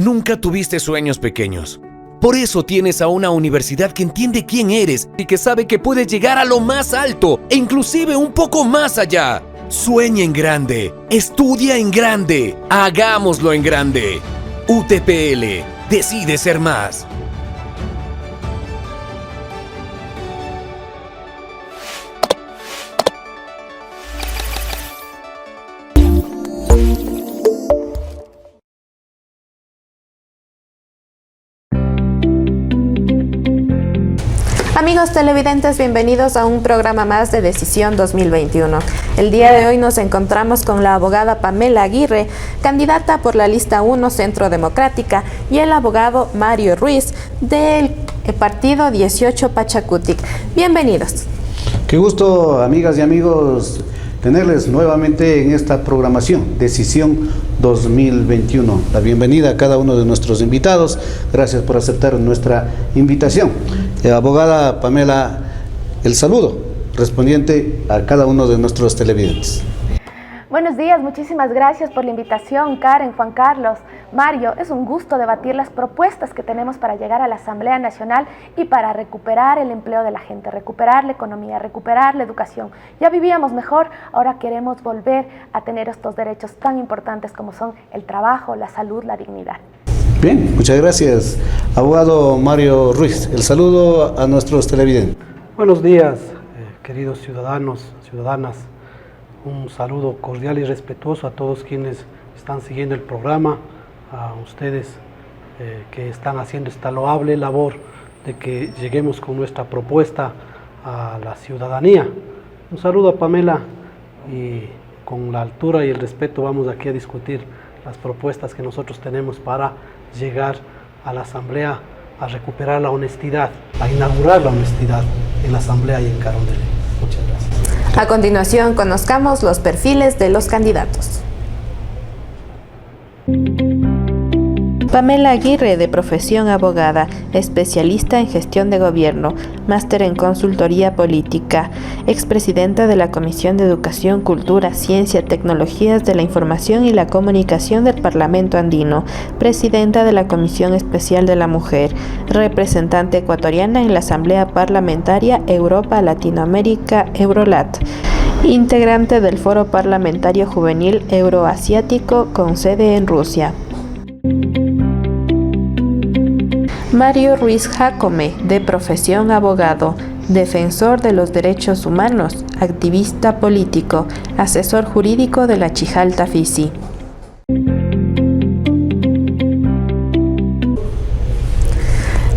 Nunca tuviste sueños pequeños. Por eso tienes a una universidad que entiende quién eres y que sabe que puedes llegar a lo más alto e inclusive un poco más allá. Sueña en grande, estudia en grande, hagámoslo en grande. UTPL, decide ser más. Amigos televidentes, bienvenidos a un programa más de Decisión 2021. El día de hoy nos encontramos con la abogada Pamela Aguirre, candidata por la lista 1 Centro Democrática, y el abogado Mario Ruiz del partido 18 Pachakutik. Bienvenidos. Qué gusto, amigas y amigos, tenerles nuevamente en esta programación Decisión 2021. La bienvenida a cada uno de nuestros invitados. Gracias por aceptar nuestra invitación. Abogada Pamela, el saludo respondiente a cada uno de nuestros televidentes. Buenos días, muchísimas gracias por la invitación, Karen, Juan Carlos, Mario. Es un gusto debatir las propuestas que tenemos para llegar a la Asamblea Nacional y para recuperar el empleo de la gente, recuperar la economía, recuperar la educación. Ya vivíamos mejor, ahora queremos volver a tener estos derechos tan importantes como son el trabajo, la salud, la dignidad. Bien, muchas gracias. Abogado Mario Ruiz, el saludo a nuestros televidentes. Buenos días, queridos ciudadanos, ciudadanas. Un saludo cordial y respetuoso a todos quienes están siguiendo el programa, a ustedes que están haciendo esta loable labor de que lleguemos con nuestra propuesta a la ciudadanía. Un saludo a Pamela y con la altura y el respeto vamos aquí a discutir las propuestas que nosotros tenemos para llegar a la Asamblea a recuperar la honestidad, a inaugurar la honestidad en la Asamblea y en Carondelet. Muchas gracias. A continuación, conozcamos los perfiles de los candidatos. Pamela Aguirre, de profesión abogada, especialista en gestión de gobierno, máster en consultoría política, expresidenta de la Comisión de Educación, Cultura, Ciencia, Tecnologías de la Información y la Comunicación del Parlamento Andino, presidenta de la Comisión Especial de la Mujer, representante ecuatoriana en la Asamblea Parlamentaria Europa Latinoamérica Eurolat, integrante del Foro Parlamentario Juvenil Euroasiático con sede en Rusia. Mario Ruiz Jacome, de profesión abogado, defensor de los derechos humanos, activista político, asesor jurídico de la Chijalta Fisi.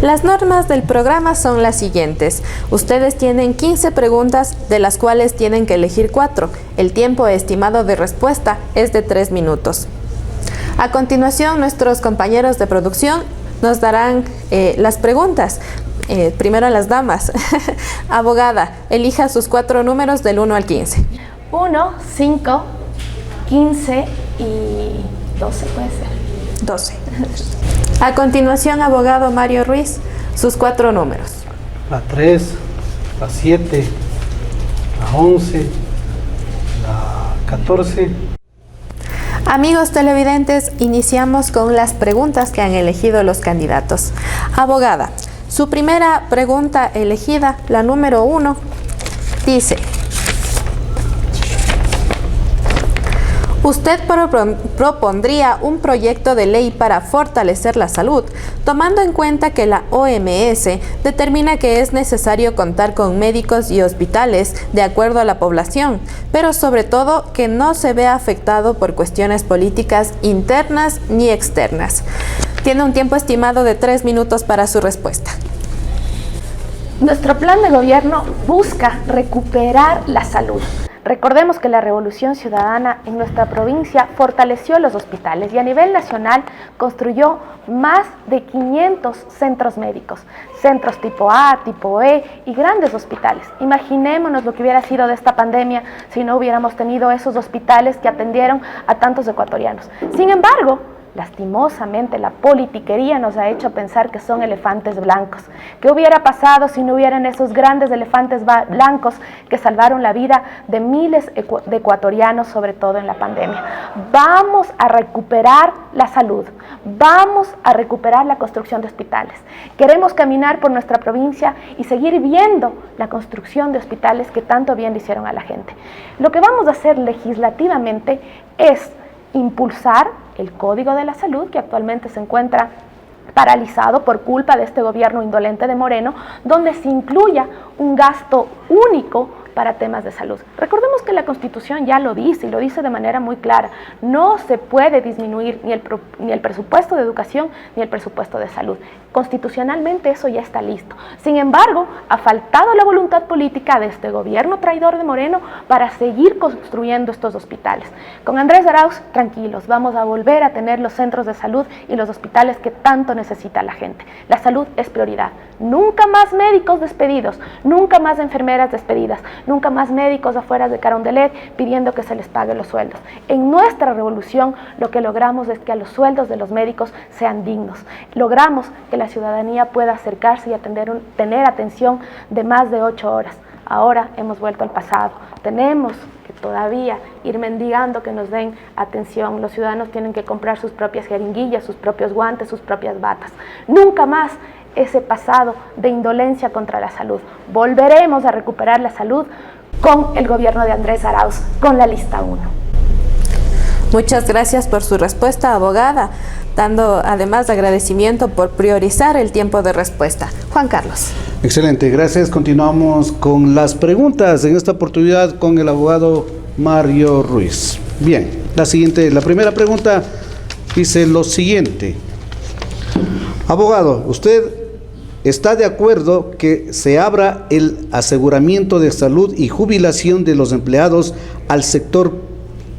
Las normas del programa son las siguientes. Ustedes tienen 15 preguntas, de las cuales tienen que elegir 4. El tiempo estimado de respuesta es de 3 minutos. A continuación, nuestros compañeros de producción nos darán las preguntas. Primero las damas. Abogada, elija sus 4 números del 1 al 15. 1, 5, 15 y 12 puede ser. 12. A continuación, abogado Mario Ruiz, sus 4 números. La 3, la 7, la 11, la 14. Amigos televidentes, iniciamos con las preguntas que han elegido los candidatos. Abogada, su primera pregunta elegida, la número 1, dice: ¿usted propondría un proyecto de ley para fortalecer la salud, tomando en cuenta que la OMS determina que es necesario contar con médicos y hospitales de acuerdo a la población, pero sobre todo que no se vea afectado por cuestiones políticas internas ni externas? Tiene un tiempo estimado de 3 minutos para su respuesta. Nuestro plan de gobierno busca recuperar la salud. Recordemos que la Revolución Ciudadana en nuestra provincia fortaleció los hospitales y a nivel nacional construyó más de 500 centros médicos, centros tipo A, tipo E y grandes hospitales. Imaginémonos lo que hubiera sido de esta pandemia si no hubiéramos tenido esos hospitales que atendieron a tantos ecuatorianos. Sin embargo, Lastimosamente, la politiquería nos ha hecho pensar que son elefantes blancos. ¿Qué hubiera pasado si no hubieran esos grandes elefantes blancos que salvaron la vida de miles de ecuatorianos, sobre todo en la pandemia? Vamos a recuperar la salud, vamos a recuperar la construcción de hospitales. Queremos caminar por nuestra provincia y seguir viendo la construcción de hospitales que tanto bien le hicieron a la gente. Lo que vamos a hacer legislativamente es impulsar el Código de la Salud, que actualmente se encuentra paralizado por culpa de este gobierno indolente de Moreno, donde se incluya un gasto único para temas de salud. Recordemos que la Constitución ya lo dice, y lo dice de manera muy clara: no se puede disminuir ni el presupuesto de educación ni el presupuesto de salud. Constitucionalmente eso ya está listo. Sin embargo, ha faltado la voluntad política de este gobierno traidor de Moreno para seguir construyendo estos hospitales. Con Andrés Arauz, tranquilos, vamos a volver a tener los centros de salud y los hospitales que tanto necesita la gente. La salud es prioridad. Nunca más médicos despedidos, nunca más enfermeras despedidas, nunca más médicos afuera de Carondelet pidiendo que se les pague los sueldos. En nuestra revolución lo que logramos es que a los sueldos de los médicos sean dignos. Logramos que la ciudadanía pueda acercarse y tener atención de más de 8 horas. Ahora hemos vuelto al pasado. Tenemos que todavía ir mendigando que nos den atención. Los ciudadanos tienen que comprar sus propias jeringuillas, sus propios guantes, sus propias batas. Nunca más ese pasado de indolencia contra la salud. Volveremos a recuperar la salud con el gobierno de Andrés Arauz, con la lista 1. Muchas gracias por su respuesta, abogada, dando además agradecimiento por priorizar el tiempo de respuesta. Juan Carlos. Excelente, gracias. Continuamos con las preguntas, en esta oportunidad con el abogado Mario Ruiz. Bien, la primera pregunta dice lo siguiente. Abogado, ¿usted está de acuerdo que se abra el aseguramiento de salud y jubilación de los empleados al sector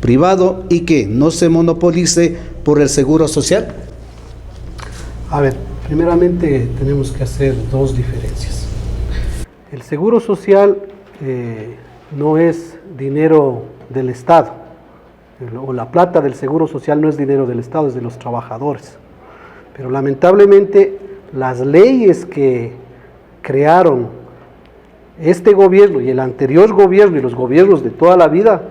privado y que no se monopolice por el seguro social? A ver, primeramente tenemos que hacer dos diferencias. El seguro social no es dinero del Estado, o la plata del seguro social no es dinero del Estado, es de los trabajadores. Pero lamentablemente las leyes que crearon este gobierno y el anterior gobierno y los gobiernos de toda la vida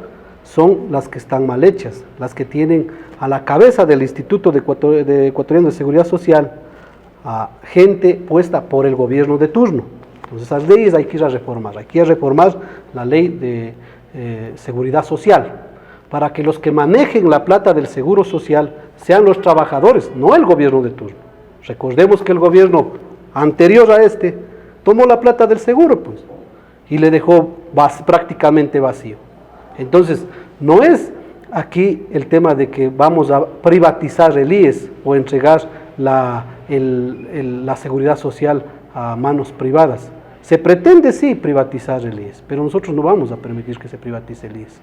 son las que están mal hechas, las que tienen a la cabeza del Instituto Ecuatoriano de Seguridad Social a gente puesta por el gobierno de turno. Entonces esas leyes hay que ir a reformar, la ley de seguridad social, para que los que manejen la plata del seguro social sean los trabajadores, no el gobierno de turno. Recordemos que el gobierno anterior a este tomó la plata del seguro, pues, y le dejó prácticamente vacío. Entonces, no es aquí el tema de que vamos a privatizar el IES o entregar la seguridad social a manos privadas. Se pretende sí privatizar el IES, pero nosotros no vamos a permitir que se privatice el IES.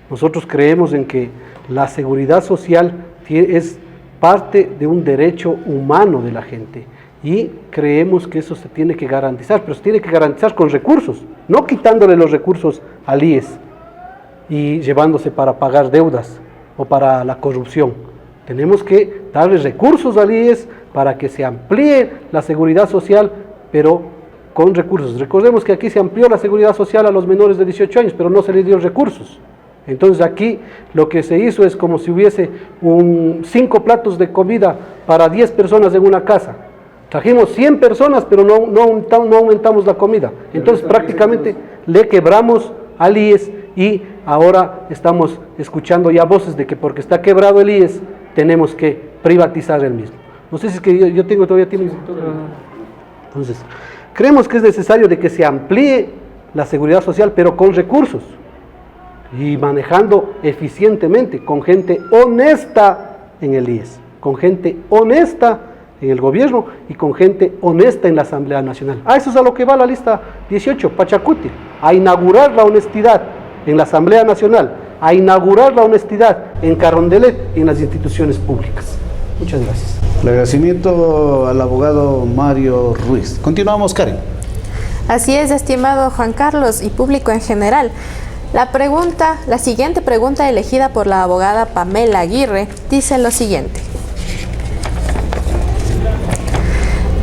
Nosotros creemos en que la seguridad social es parte de un derecho humano de la gente y creemos que eso se tiene que garantizar, pero se tiene que garantizar con recursos, no quitándole los recursos al IES y llevándose para pagar deudas o para la corrupción. Tenemos que darle recursos al IES para que se amplíe la seguridad social, pero con recursos. Recordemos que aquí se amplió la seguridad social a los menores de 18 años, pero no se les dio recursos. Entonces aquí lo que se hizo es como si hubiese 5 platos de comida para 10 personas en una casa. Trajimos 100 personas, pero no aumentamos la comida. Entonces prácticamente le quebramos al IES y ahora estamos escuchando ya voces de que porque está quebrado el IES tenemos que privatizar el mismo. No sé si es que yo tengo todavía tiempo. Entonces, creemos que es necesario de que se amplíe la seguridad social, pero con recursos y manejando eficientemente, con gente honesta en el IES, con gente honesta en el gobierno y con gente honesta en la Asamblea Nacional. Eso es a lo que va la lista 18, Pachacuti, a inaugurar la honestidad en la Asamblea Nacional, a inaugurar la honestidad en Carondelet y en las instituciones públicas. Muchas gracias. El agradecimiento al abogado Mario Ruiz. Continuamos, Karen. Así es, estimado Juan Carlos y público en general. La siguiente pregunta elegida por la abogada Pamela Aguirre dice lo siguiente.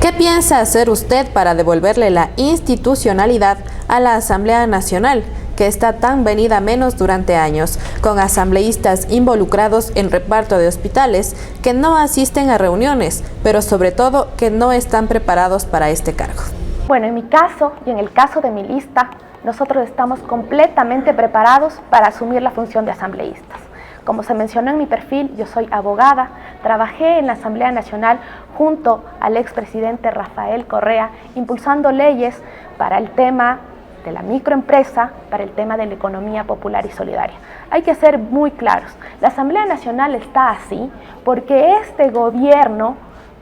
¿Qué piensa hacer usted para devolverle la institucionalidad a la Asamblea Nacional, que está tan venida a menos durante años, con asambleístas involucrados en reparto de hospitales que no asisten a reuniones, pero sobre todo que no están preparados para este cargo? Bueno, en mi caso y en el caso de mi lista, nosotros estamos completamente preparados para asumir la función de asambleístas. Como se mencionó en mi perfil, yo soy abogada, trabajé en la Asamblea Nacional junto al expresidente Rafael Correa, impulsando leyes para el tema de la microempresa, para el tema de la economía popular y solidaria. Hay que ser muy claros, la Asamblea Nacional está así porque este gobierno,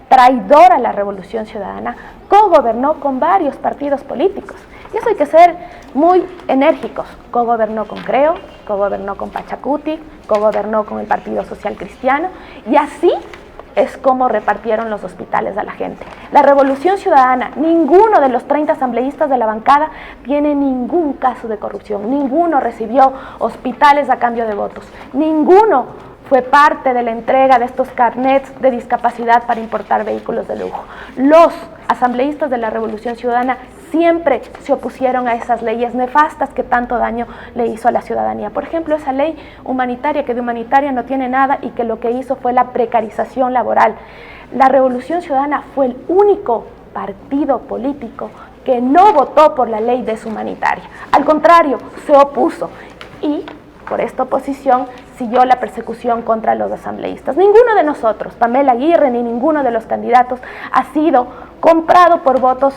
traidor a la Revolución Ciudadana, cogobernó con varios partidos políticos. Y eso hay que ser muy enérgicos. Cogobernó con Creo, cogobernó con Pachacutic, cogobernó con el Partido Social Cristiano, y así es como repartieron los hospitales a la gente. La Revolución Ciudadana, ninguno de los 30 asambleístas de la bancada tiene ningún caso de corrupción, ninguno recibió hospitales a cambio de votos, ninguno fue parte de la entrega de estos carnets de discapacidad para importar vehículos de lujo. Los asambleístas de la Revolución Ciudadana siempre se opusieron a esas leyes nefastas que tanto daño le hizo a la ciudadanía. Por ejemplo, esa ley humanitaria que de humanitaria no tiene nada y que lo que hizo fue la precarización laboral. La Revolución Ciudadana fue el único partido político que no votó por la ley deshumanitaria. Al contrario, se opuso y por esta oposición siguió la persecución contra los asambleístas. Ninguno de nosotros, Pamela Aguirre, ni ninguno de los candidatos ha sido comprado por votos,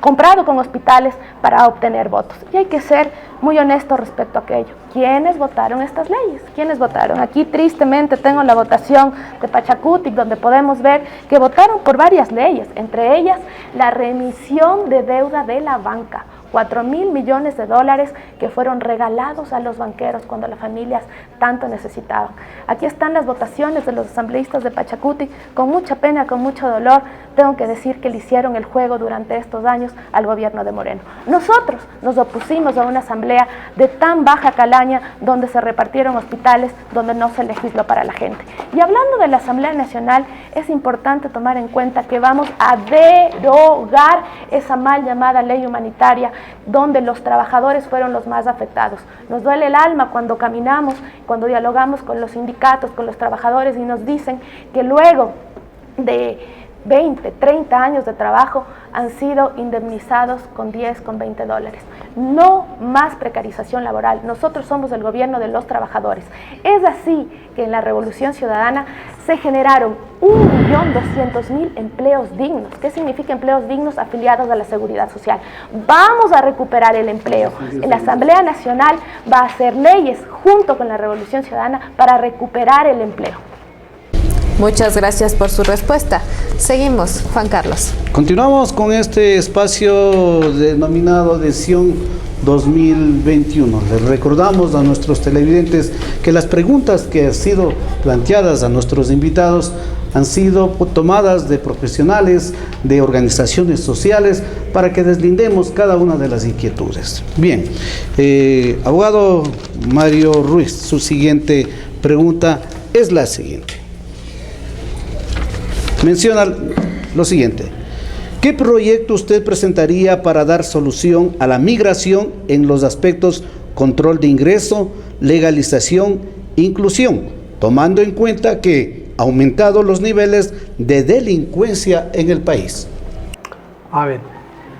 comprado con hospitales para obtener votos. Y hay que ser muy honestos respecto a aquello. ¿Quiénes votaron estas leyes? ¿Quiénes votaron? Aquí tristemente tengo la votación de Pachacutic, donde podemos ver que votaron por varias leyes, entre ellas la remisión de deuda de la banca. 4.000 millones de dólares que fueron regalados a los banqueros cuando las familias tanto necesitaban. Aquí están las votaciones de los asambleístas de Pachacutic. Con mucha pena, con mucho dolor, tengo que decir que le hicieron el juego durante estos años al gobierno de Moreno. Nosotros nos opusimos a una asamblea de tan baja calaña donde se repartieron hospitales, donde no se legisló para la gente. Y hablando de la Asamblea Nacional, es importante tomar en cuenta que vamos a derogar esa mal llamada ley humanitaria donde los trabajadores fueron los más afectados. Nos duele el alma cuando caminamos, cuando dialogamos con los sindicatos, con los trabajadores y nos dicen que luego de 20, 30 años de trabajo han sido indemnizados con 10, con 20 dólares. No más precarización laboral. Nosotros somos el gobierno de los trabajadores. Es así que en la Revolución Ciudadana se generaron 1.200.000 empleos dignos. ¿Qué significa empleos dignos? Afiliados a la Seguridad Social. Vamos a recuperar el empleo. En la Asamblea Nacional va a hacer leyes junto con la Revolución Ciudadana para recuperar el empleo. Muchas gracias por su respuesta. Seguimos, Juan Carlos. Continuamos con este espacio denominado Decisión 2021. Les recordamos a nuestros televidentes que las preguntas que han sido planteadas a nuestros invitados han sido tomadas de profesionales, de organizaciones sociales, para que deslindemos cada una de las inquietudes. Bien, abogado Mario Ruiz, su siguiente pregunta es la siguiente. Menciona lo siguiente: ¿qué proyecto usted presentaría para dar solución a la migración en los aspectos control de ingreso, legalización, inclusión, tomando en cuenta que han aumentado los niveles de delincuencia en el país? A ver,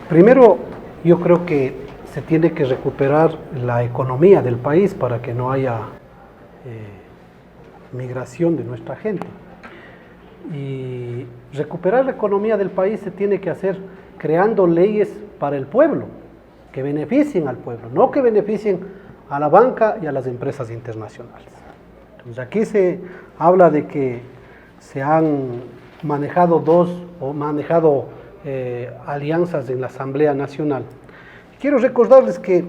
primero yo creo que se tiene que recuperar la economía del país para que no haya migración de nuestra gente. Y recuperar la economía del país se tiene que hacer creando leyes para el pueblo, que beneficien al pueblo, no que beneficien a la banca y a las empresas internacionales. Entonces aquí se habla de que se han manejado alianzas en la Asamblea Nacional. Quiero recordarles que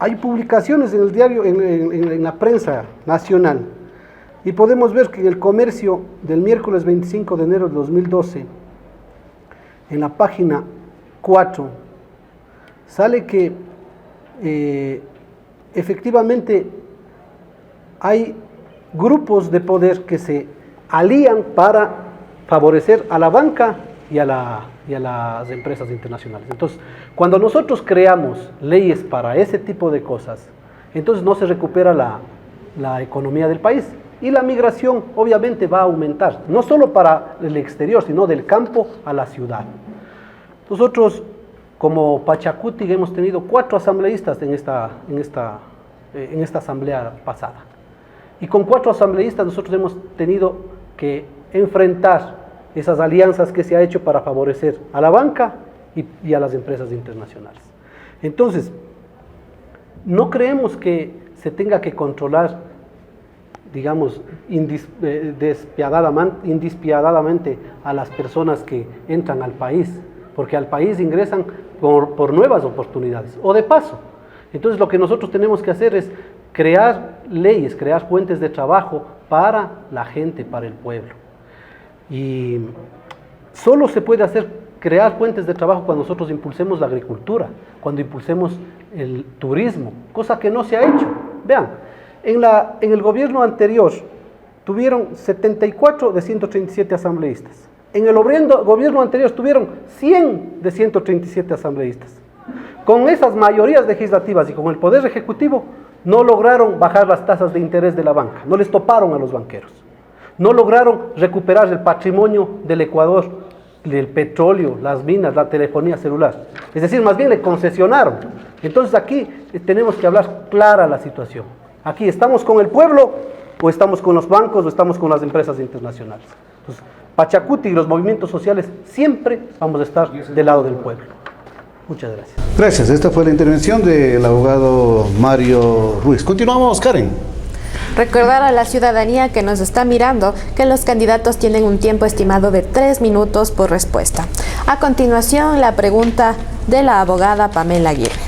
hay publicaciones en el diario, en la prensa nacional, y podemos ver que en el Comercio del miércoles 25 de enero de 2012, en la página 4, sale que efectivamente hay grupos de poder que se alían para favorecer a la banca y a las empresas internacionales. Entonces, cuando nosotros creamos leyes para ese tipo de cosas, entonces no se recupera la economía del país y la migración obviamente va a aumentar, no solo para el exterior, sino del campo a la ciudad. Nosotros, como Pachacuti, hemos tenido 4 asambleístas en esta asamblea pasada. Y con 4 asambleístas nosotros hemos tenido que enfrentar esas alianzas que se ha hecho para favorecer a la banca y a las empresas internacionales. Entonces, no creemos que se tenga que controlar, digamos, indespiadadamente a las personas que entran al país, porque al país ingresan por nuevas oportunidades, o de paso. Entonces, lo que nosotros tenemos que hacer es crear leyes, crear fuentes de trabajo para la gente, para el pueblo. Y solo se puede crear fuentes de trabajo cuando nosotros impulsemos la agricultura, cuando impulsemos el turismo, cosa que no se ha hecho. Vean, en el gobierno anterior tuvieron 74 de 137 asambleístas. En el gobierno anterior tuvieron 100 de 137 asambleístas. Con esas mayorías legislativas y con el Poder Ejecutivo no lograron bajar las tasas de interés de la banca, no les toparon a los banqueros. No lograron recuperar el patrimonio del Ecuador, del petróleo, las minas, la telefonía celular. Es decir, más bien le concesionaron. Entonces aquí tenemos que hablar clara la situación. Aquí estamos con el pueblo, o estamos con los bancos, o estamos con las empresas internacionales. Entonces, Pachacuti y los movimientos sociales siempre vamos a estar del lado del pueblo. Muchas gracias. Gracias. Esta fue la intervención del abogado Mario Ruiz. Continuamos, Karen. Recordar a la ciudadanía que nos está mirando que los candidatos tienen un tiempo estimado de 3 minutos por respuesta. A continuación, la pregunta de la abogada Pamela Aguirre.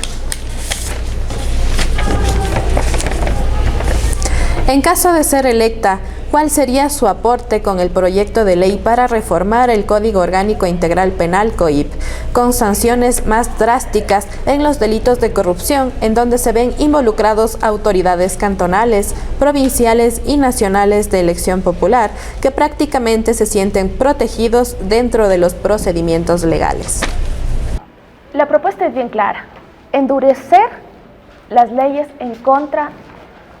En caso de ser electa, ¿cuál sería su aporte con el proyecto de ley para reformar el Código Orgánico Integral Penal COIP, con sanciones más drásticas en los delitos de corrupción, en donde se ven involucrados autoridades cantonales, provinciales y nacionales de elección popular, que prácticamente se sienten protegidos dentro de los procedimientos legales? La propuesta es bien clara: endurecer las leyes en contra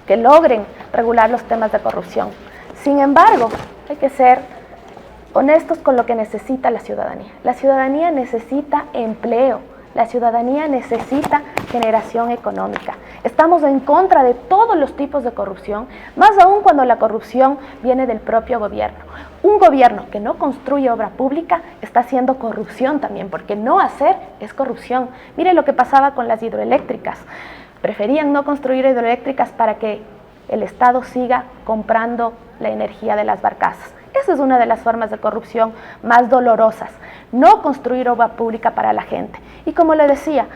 que logren regular los temas de corrupción. Sin embargo, hay que ser honestos con lo que necesita la ciudadanía. La ciudadanía necesita empleo, la ciudadanía necesita generación económica. Estamos en contra de todos los tipos de corrupción, más aún cuando la corrupción viene del propio gobierno. Un gobierno que no construye obra pública está haciendo corrupción también, porque no hacer es corrupción. Mire lo que pasaba con las hidroeléctricas. Preferían no construir hidroeléctricas para que el Estado siga comprando la energía de las barcazas. Esa es una de las formas de corrupción más dolorosas, no construir obra pública para la gente. Y como le decía,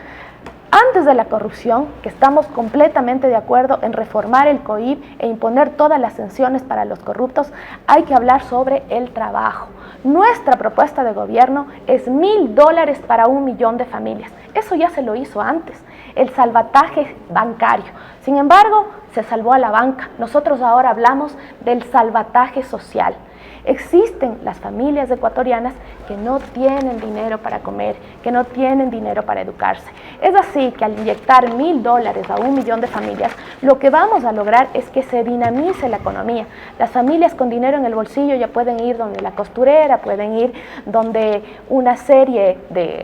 antes de la corrupción, que estamos completamente de acuerdo en reformar el COIP e imponer todas las sanciones para los corruptos, hay que hablar sobre el trabajo. Nuestra propuesta de gobierno es $1,000 para 1 millón de familias. Eso ya se lo hizo antes, el salvataje bancario. Sin embargo, se salvó a la banca. Nosotros ahora hablamos del salvataje social. Existen las familias ecuatorianas que no tienen dinero para comer, que no tienen dinero para educarse. Es así que al inyectar $1,000 a 1 millón de familias, lo que vamos a lograr es que se dinamice la economía. Las familias con dinero en el bolsillo ya pueden ir donde la costurera, pueden ir donde una serie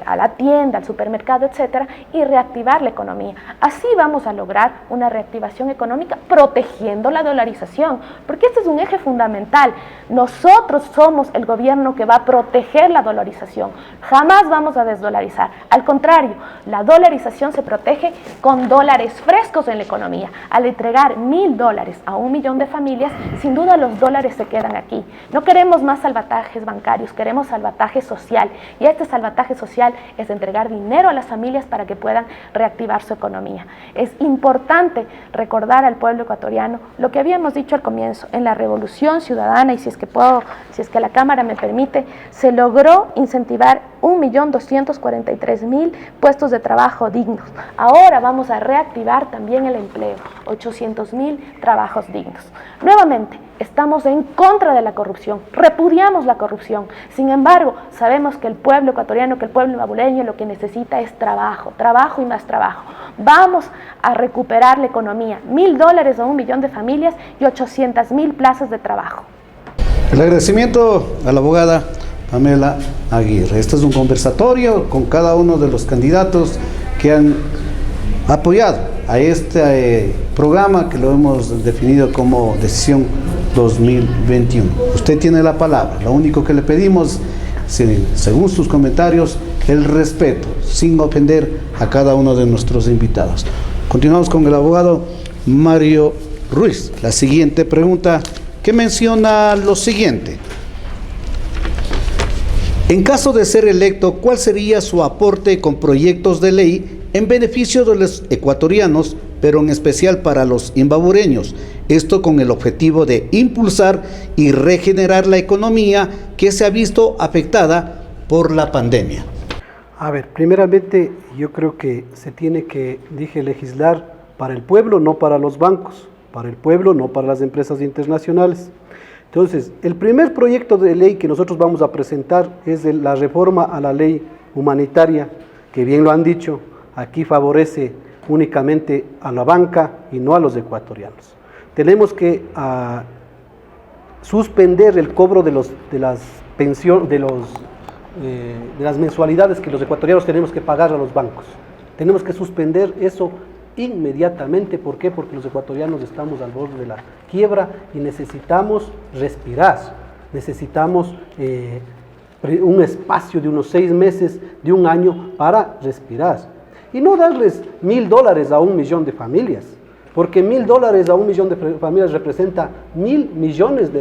a la tienda, al supermercado, etcétera, y reactivar la economía. Así vamos a lograr una reactivación económica protegiendo la dolarización, porque este es un eje fundamental. Nosotros somos el gobierno que va a proteger la dolarización. Jamás vamos a desdolarizar. Al contrario, la dolarización se protege con dólares frescos en la economía. Al entregar $1,000 a 1 millón de familias, sin duda los dólares se quedan aquí. No queremos más salvatajes bancarios, queremos salvataje social. Y este salvataje social es entregar dinero a las familias para que puedan reactivar su economía. Es importante recordar al pueblo ecuatoriano lo que habíamos dicho al comienzo. En la Revolución Ciudadana, y si es que puedo, si es que la Cámara me permite, se logró incentivar 1.243.000 puestos de trabajo dignos. Ahora vamos a reactivar también el empleo, 800.000 trabajos dignos. Nuevamente, estamos en contra de la corrupción, repudiamos la corrupción. Sin embargo, sabemos que el pueblo ecuatoriano, que el pueblo mabuleño lo que necesita es trabajo, trabajo y más trabajo. Vamos a recuperar la economía, $1.000 a 1 millón de familias y 800.000 plazas de trabajo. El agradecimiento a la abogada Pamela Aguirre. Este es un conversatorio con cada uno de los candidatos que han apoyado a este programa que lo hemos definido como Decisión 2021. Usted tiene la palabra. Lo único que le pedimos, según sus comentarios, el respeto, sin ofender a cada uno de nuestros invitados. Continuamos con el abogado Mario Ruiz. La siguiente pregunta que menciona lo siguiente. En caso de ser electo, ¿cuál sería su aporte con proyectos de ley en beneficio de los ecuatorianos, pero en especial para los imbabureños? Esto con el objetivo de impulsar y regenerar la economía que se ha visto afectada por la pandemia. A ver, primeramente yo creo que se tiene que, legislar para el pueblo, no para los bancos, para el pueblo, no para las empresas internacionales. Entonces, el primer proyecto de ley que nosotros vamos a presentar es la reforma a la ley humanitaria, que bien lo han dicho, aquí favorece únicamente a la banca y no a los ecuatorianos. Tenemos que suspender el cobro de las pensiones, de las mensualidades que los ecuatorianos tenemos que pagar a los bancos. Tenemos que suspender eso inmediatamente. ¿Por qué? Porque los ecuatorianos estamos al borde de la quiebra y necesitamos respirar, necesitamos un espacio de unos 6 meses, de 1 año para respirar. Y no darles $1.000 a 1 millón de familias, porque $1.000 a 1 millón de familias representa $1.000 millones,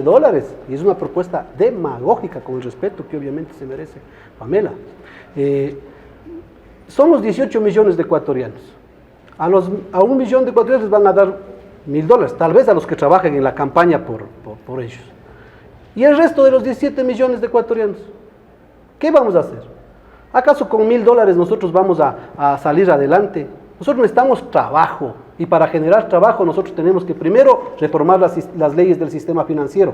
y es una propuesta demagógica, con el respeto que obviamente se merece Pamela. Somos 18 millones de ecuatorianos. A 1 millón de ecuatorianos les van a dar $1.000, tal vez a los que trabajen en la campaña por ellos. Y el resto de los 17 millones de ecuatorianos, ¿qué vamos a hacer? ¿Acaso con $1.000 nosotros vamos a salir adelante? Nosotros necesitamos trabajo, y para generar trabajo nosotros tenemos que primero reformar las leyes del sistema financiero.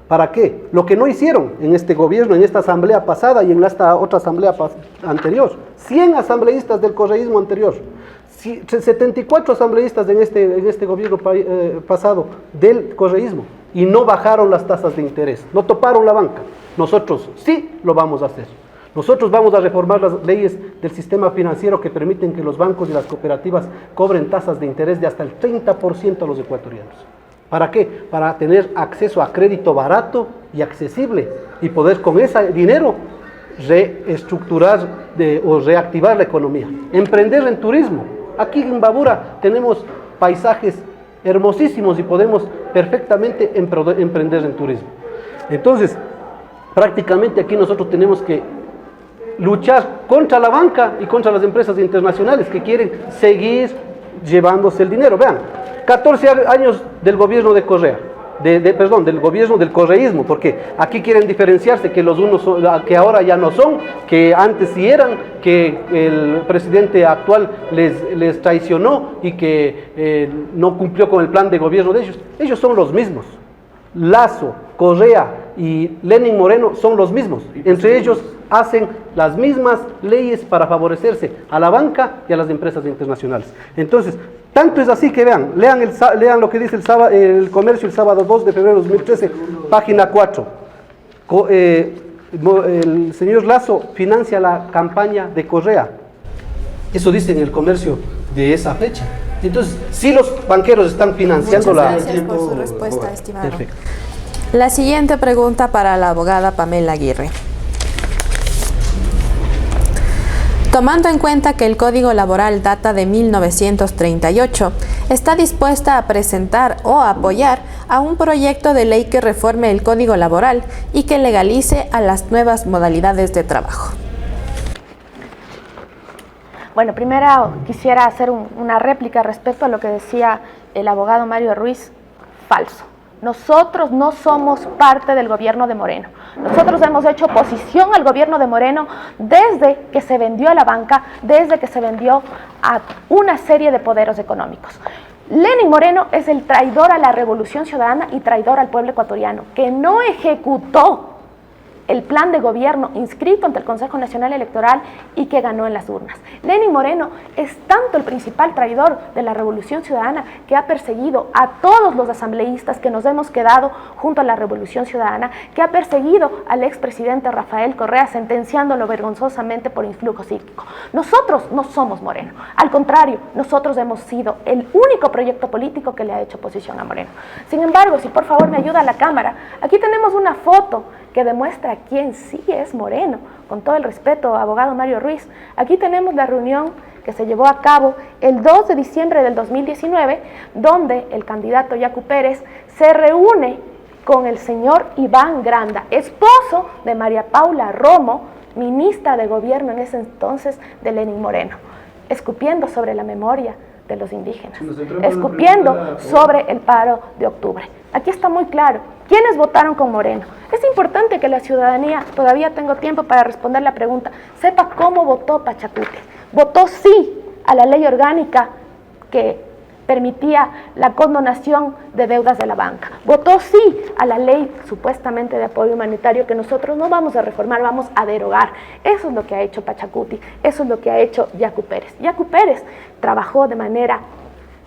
¿Para qué? Lo que no hicieron en este gobierno, en esta asamblea pasada y en esta otra asamblea anterior. 100 asambleístas del correísmo anterior, 74 asambleístas en este gobierno pasado del correísmo, y no bajaron las tasas de interés, no toparon la banca. Nosotros sí lo vamos a hacer. Nosotros vamos a reformar las leyes del sistema financiero que permiten que los bancos y las cooperativas cobren tasas de interés de hasta el 30% a los ecuatorianos. ¿Para qué? Para tener acceso a crédito barato y accesible y poder con ese dinero reestructurar o reactivar la economía. Emprender en turismo. Aquí en Babura tenemos paisajes hermosísimos y podemos perfectamente emprender en turismo. Entonces, prácticamente aquí nosotros tenemos que luchar contra la banca y contra las empresas internacionales que quieren seguir llevándose el dinero. Vean, 14 años del gobierno de Correa, del gobierno del correísmo, porque aquí quieren diferenciarse, que los unos que ahora ya no son, que antes sí eran, que el presidente actual les traicionó y que no cumplió con el plan de gobierno de ellos. Ellos son los mismos. Lazo, Correa y Lenín Moreno son los mismos. Entre ellos hacen las mismas leyes para favorecerse a la banca y a las empresas internacionales. Entonces, tanto es así que lean lo que dice el Comercio el sábado 2 de febrero de 2013, página 4. El señor Lazo financia la campaña de Correa. Eso dice en el Comercio de esa fecha. Entonces, sí, los banqueros están financiando la... Muchas gracias por su respuesta, estimado. Perfecto. La siguiente pregunta para la abogada Pamela Aguirre. Tomando en cuenta que el Código Laboral data de 1938, ¿está dispuesta a presentar o a apoyar a un proyecto de ley que reforme el Código Laboral y que legalice a las nuevas modalidades de trabajo? Bueno, primero quisiera hacer una réplica respecto a lo que decía el abogado Mario Ruiz. Falso. nosotros no somos parte del gobierno de Moreno. Nosotros hemos hecho oposición al gobierno de Moreno desde que se vendió a la banca, desde que se vendió a una serie de poderes económicos. Lenín Moreno es el traidor a la Revolución Ciudadana y traidor al pueblo ecuatoriano, que no ejecutó el plan de gobierno inscrito ante el Consejo Nacional Electoral y que ganó en las urnas. Lenín Moreno es tanto el principal traidor de la Revolución Ciudadana que ha perseguido a todos los asambleístas que nos hemos quedado junto a la Revolución Ciudadana, que ha perseguido al expresidente Rafael Correa, sentenciándolo vergonzosamente por influjo psíquico. Nosotros no somos Moreno, al contrario, nosotros hemos sido el único proyecto político que le ha hecho oposición a Moreno. Sin embargo, si por favor me ayuda la cámara, aquí tenemos una foto que demuestra quién sí es Moreno. Con todo el respeto, abogado Mario Ruiz, aquí tenemos la reunión que se llevó a cabo el 2 de diciembre del 2019, donde el candidato Yacu Pérez se reúne con el señor Iván Granda, esposo de María Paula Romo, ministra de gobierno en ese entonces de Lenín Moreno, escupiendo sobre la memoria de los indígenas, escupiendo sobre el paro de octubre. Aquí está muy claro quiénes votaron con Moreno. Es importante que la ciudadanía, todavía tengo tiempo para responder la pregunta, sepa cómo votó Pachacuti. Votó sí a la ley orgánica que permitía la condonación de deudas de la banca. Votó sí a la ley supuestamente de apoyo humanitario que nosotros no vamos a reformar, vamos a derogar. Eso es lo que ha hecho Pachacuti, eso es lo que ha hecho Yacu Pérez. Yacu Pérez trabajó de manera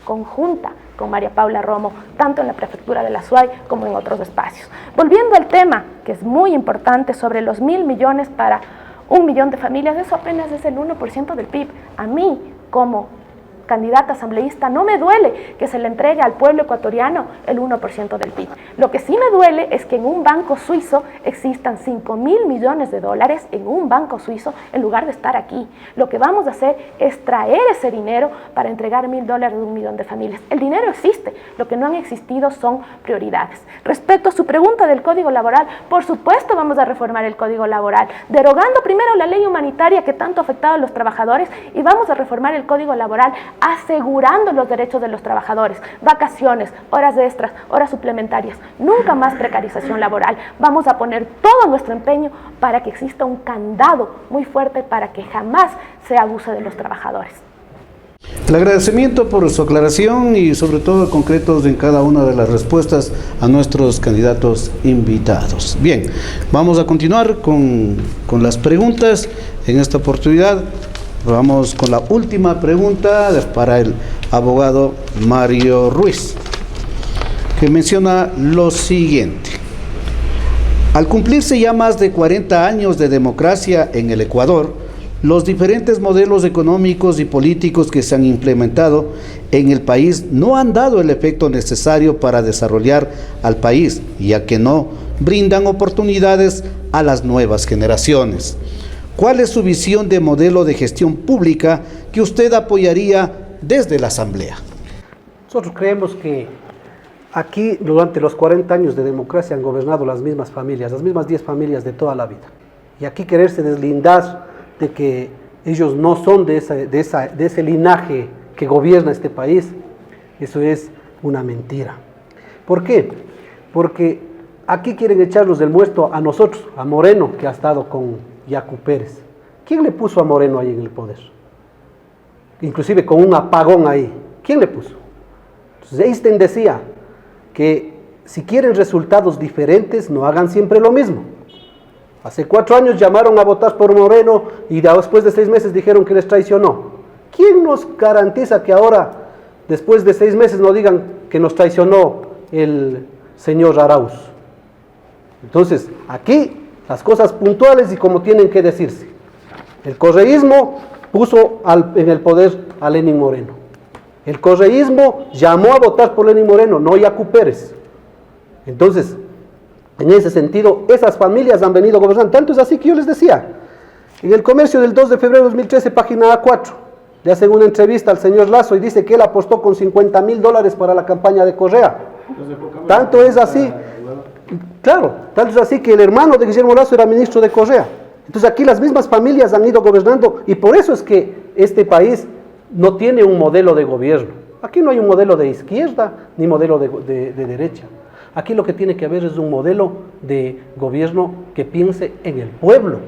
conjunta con María Paula Romo, tanto en la prefectura de la SUAY como en otros espacios. Volviendo al tema, que es muy importante, sobre los 1.000 millones para 1 millón de familias, eso apenas es el 1% del PIB. A mí, como candidata asambleísta, no me duele que se le entregue al pueblo ecuatoriano el 1% del PIB. Lo que sí me duele es que en un banco suizo existan 5.000 millones de dólares en un banco suizo en lugar de estar aquí. Lo que vamos a hacer es traer ese dinero para entregar $1.000 de 1 millón de familias. El dinero existe, lo que no han existido son prioridades. Respecto a su pregunta del Código Laboral, por supuesto vamos a reformar el Código Laboral, derogando primero la ley humanitaria que tanto ha afectado a los trabajadores, y vamos a reformar el Código Laboral asegurando los derechos de los trabajadores, vacaciones, horas extras, horas suplementarias, nunca más precarización laboral. Vamos a poner todo nuestro empeño para que exista un candado muy fuerte para que jamás se abuse de los trabajadores. El agradecimiento por su aclaración y sobre todo concretos en cada una de las respuestas a nuestros candidatos invitados. Bien, vamos a continuar con las preguntas. En esta oportunidad vamos con la última pregunta para el abogado Mario Ruiz, que menciona lo siguiente. Al cumplirse ya más de 40 años de democracia en el Ecuador, los diferentes modelos económicos y políticos que se han implementado en el país no han dado el efecto necesario para desarrollar al país, ya que no brindan oportunidades a las nuevas generaciones. ¿Cuál es su visión de modelo de gestión pública que usted apoyaría desde la Asamblea? Nosotros creemos que aquí durante los 40 años de democracia han gobernado las mismas familias, las mismas 10 familias de toda la vida. Y aquí quererse deslindar de que ellos no son de ese linaje que gobierna este país, eso es una mentira. ¿Por qué? Porque aquí quieren echarnos del muerto a nosotros, a Moreno, que ha estado con Yacu Pérez. ¿Quién le puso a Moreno ahí en el poder? Inclusive con un apagón ahí. ¿Quién le puso? Entonces Einstein decía que si quieren resultados diferentes, no hagan siempre lo mismo. Hace 4 años llamaron a votar por Moreno y después de 6 meses dijeron que les traicionó. ¿Quién nos garantiza que ahora, después de 6 meses, no digan que nos traicionó el señor Arauz? Entonces, aquí las cosas puntuales y como tienen que decirse. El correísmo puso en el poder a Lenín Moreno. El correísmo llamó a votar por Lenín Moreno, no Yacu Pérez. Entonces, en ese sentido, esas familias han venido gobernando. Tanto es así que yo les decía, en el Comercio del 2 de febrero de 2013, página A4, le hacen una entrevista al señor Lazo y dice que él apostó con $50.000 para la campaña de Correa. Tanto es así, claro, tanto es así que el hermano de Guillermo Lazo era ministro de Correa. Entonces aquí las mismas familias han ido gobernando y por eso es que este país no tiene un modelo de gobierno. Aquí no hay un modelo de izquierda ni modelo de derecha. Aquí lo que tiene que haber es un modelo de gobierno que piense en el pueblo,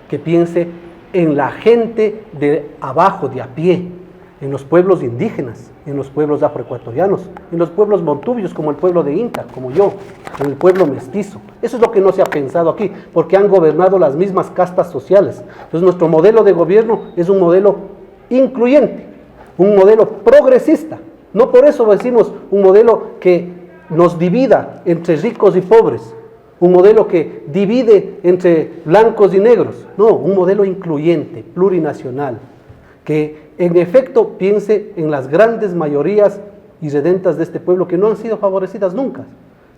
que piense en la gente de abajo, de a pie, en los pueblos indígenas, en los pueblos afroecuatorianos, en los pueblos montubios como el pueblo de Inca, como yo, en el pueblo mestizo. Eso es lo que no se ha pensado aquí, porque han gobernado las mismas castas sociales. Entonces nuestro modelo de gobierno es un modelo incluyente, un modelo progresista. No por eso decimos un modelo que nos divida entre ricos y pobres, un modelo que divide entre blancos y negros. No, un modelo incluyente, plurinacional, que en efecto piense en las grandes mayorías irredentas de este pueblo que no han sido favorecidas nunca,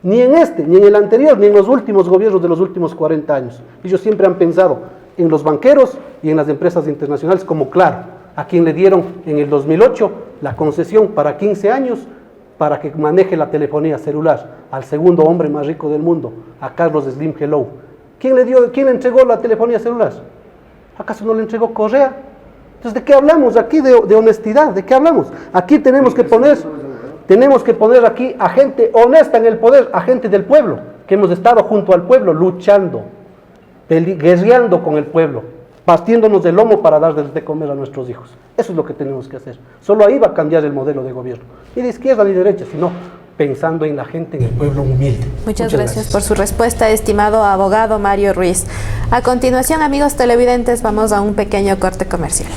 ni en este, ni en el anterior, ni en los últimos gobiernos de los últimos 40 años. Ellos siempre han pensado en los banqueros y en las empresas internacionales como Claro, a quien le dieron en el 2008 la concesión para 15 años para que maneje la telefonía celular al segundo hombre más rico del mundo, a Carlos Slim Helou. ¿Quién le entregó la telefonía celular? ¿Acaso no le entregó Correa? Entonces, ¿de qué hablamos aquí de honestidad? ¿De qué hablamos? Aquí tenemos que poner aquí a gente honesta en el poder, a gente del pueblo, que hemos estado junto al pueblo, luchando, guerreando con el pueblo, partiéndonos del lomo para darles de comer a nuestros hijos. Eso es lo que tenemos que hacer. Solo ahí va a cambiar el modelo de gobierno. Ni de izquierda ni de derecha, sino pensando en la gente, en el pueblo humilde. Muchas gracias por su respuesta, estimado abogado Mario Ruiz. A continuación, amigos televidentes, vamos a un pequeño corte comercial.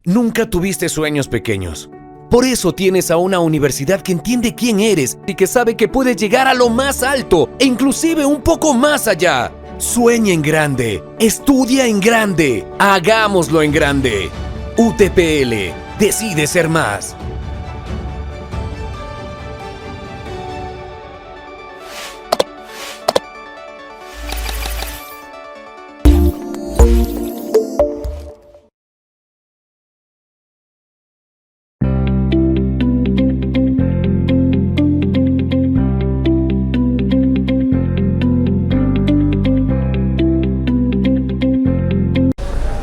Nunca tuviste sueños pequeños. Por eso tienes a una universidad que entiende quién eres y que sabe que puedes llegar a lo más alto e inclusive un poco más allá. Sueña en grande, estudia en grande, hagámoslo en grande. UTPL, decide ser más.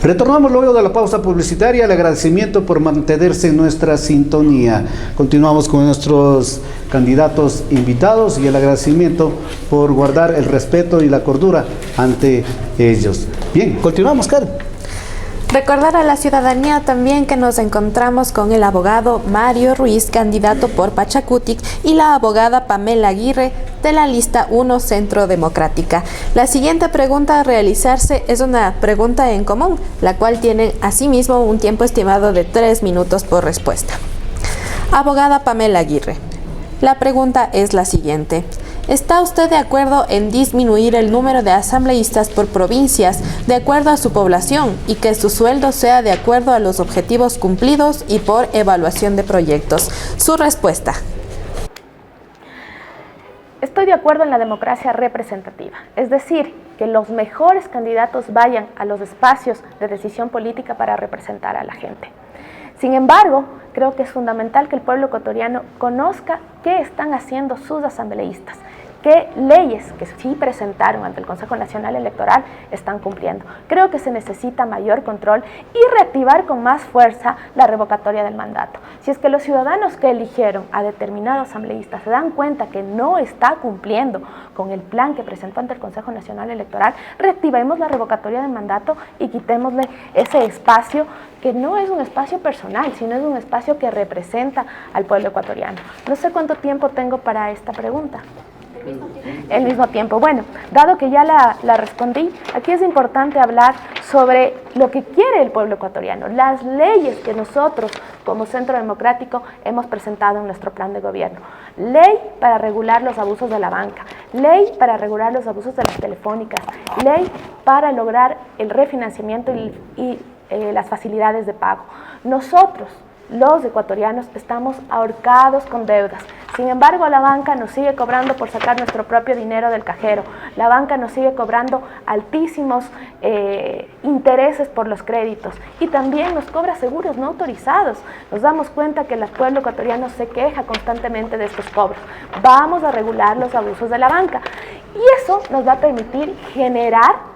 Retornamos luego de la pausa publicitaria. El agradecimiento por mantenerse en nuestra sintonía. Continuamos con nuestros candidatos invitados y el agradecimiento por guardar el respeto y la cordura ante ellos. Bien, continuamos, Karen. Recordar a la ciudadanía también que nos encontramos con el abogado Mario Ruiz, candidato por Pachacutic, y la abogada Pamela Aguirre, de la lista 1 Centro Democrática. La siguiente pregunta a realizarse es una pregunta en común, la cual tiene asimismo un tiempo estimado de 3 minutos por respuesta. Abogada Pamela Aguirre, la pregunta es la siguiente. ¿Está usted de acuerdo en disminuir el número de asambleístas por provincias de acuerdo a su población y que su sueldo sea de acuerdo a los objetivos cumplidos y por evaluación de proyectos? Su respuesta. Estoy de acuerdo en la democracia representativa, es decir, que los mejores candidatos vayan a los espacios de decisión política para representar a la gente. Sin embargo, creo que es fundamental que el pueblo ecuatoriano conozca qué están haciendo sus asambleístas, qué leyes que sí presentaron ante el Consejo Nacional Electoral están cumpliendo. Creo que se necesita mayor control y reactivar con más fuerza la revocatoria del mandato. Si es que los ciudadanos que eligieron a determinado asambleísta se dan cuenta que no está cumpliendo con el plan que presentó ante el Consejo Nacional Electoral, reactivemos la revocatoria del mandato y quitémosle ese espacio que no es un espacio personal, sino es un espacio que representa al pueblo ecuatoriano. No sé cuánto tiempo tengo para esta pregunta. El mismo tiempo. Bueno, dado que ya la respondí, aquí es importante hablar sobre lo que quiere el pueblo ecuatoriano, las leyes que nosotros como Centro Democrático hemos presentado en nuestro plan de gobierno. Ley para regular los abusos de la banca, ley para regular los abusos de las telefónicas, ley para lograr el refinanciamiento y las facilidades de pago. Nosotros, los ecuatorianos, estamos ahorcados con deudas. Sin embargo, la banca nos sigue cobrando por sacar nuestro propio dinero del cajero. La banca nos sigue cobrando altísimos intereses por los créditos y también nos cobra seguros no autorizados. Nos damos cuenta que el pueblo ecuatoriano se queja constantemente de estos cobros. Vamos a regular los abusos de la banca y eso nos va a permitir generar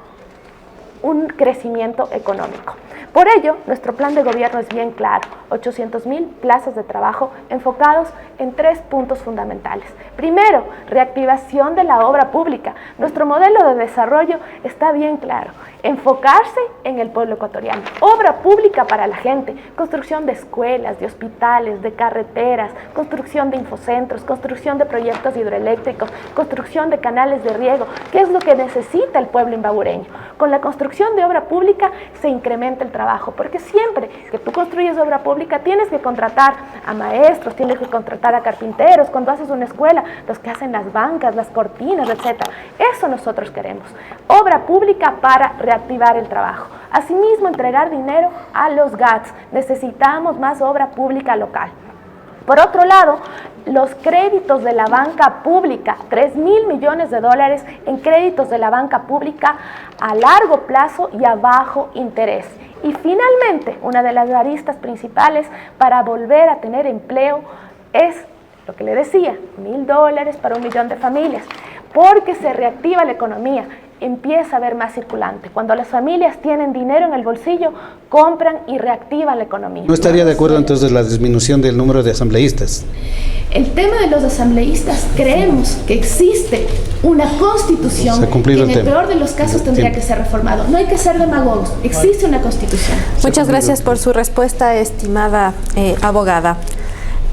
un crecimiento económico. Por ello, nuestro plan de gobierno es bien claro: 800.000 plazas de trabajo enfocados en 3 puntos fundamentales. Primero, reactivación de la obra pública. Nuestro modelo de desarrollo está bien claro: enfocarse en el pueblo ecuatoriano. Obra pública para la gente, construcción de escuelas, de hospitales, de carreteras, construcción de infocentros, construcción de proyectos hidroeléctricos, construcción de canales de riego, que es lo que necesita el pueblo imbabureño. Con la construcción de obra pública se incrementa el trabajo, porque siempre que tú construyes obra pública tienes que contratar a maestros, tienes que contratar a carpinteros, cuando haces una escuela, los que hacen las bancas, las cortinas, etc. Eso nosotros queremos. Obra pública para reactivar el trabajo. Asimismo, entregar dinero a los GATS. Necesitamos más obra pública local. Por otro lado, los créditos de la banca pública, 3.000 millones de dólares en créditos de la banca pública a largo plazo y a bajo interés. Y finalmente, una de las aristas principales para volver a tener empleo es lo que le decía: $1.000 para 1 millón de familias, porque se reactiva la economía, empieza a haber más circulante. Cuando las familias tienen dinero en el bolsillo, compran y reactivan la economía. ¿No estaría de acuerdo entonces la disminución del número de asambleístas? El tema de los asambleístas, creemos que existe una constitución que en el peor de los casos tendría que ser reformado. No hay que ser demagogos, existe una constitución. Muchas gracias por su respuesta, estimada abogada.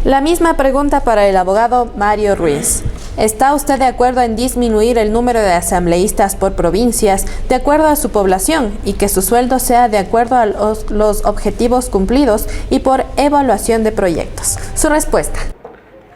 La misma pregunta para el abogado Mario Ruiz. ¿Está usted de acuerdo en disminuir el número de asambleístas por provincias de acuerdo a su población y que su sueldo sea de acuerdo a los objetivos cumplidos y por evaluación de proyectos? Su respuesta.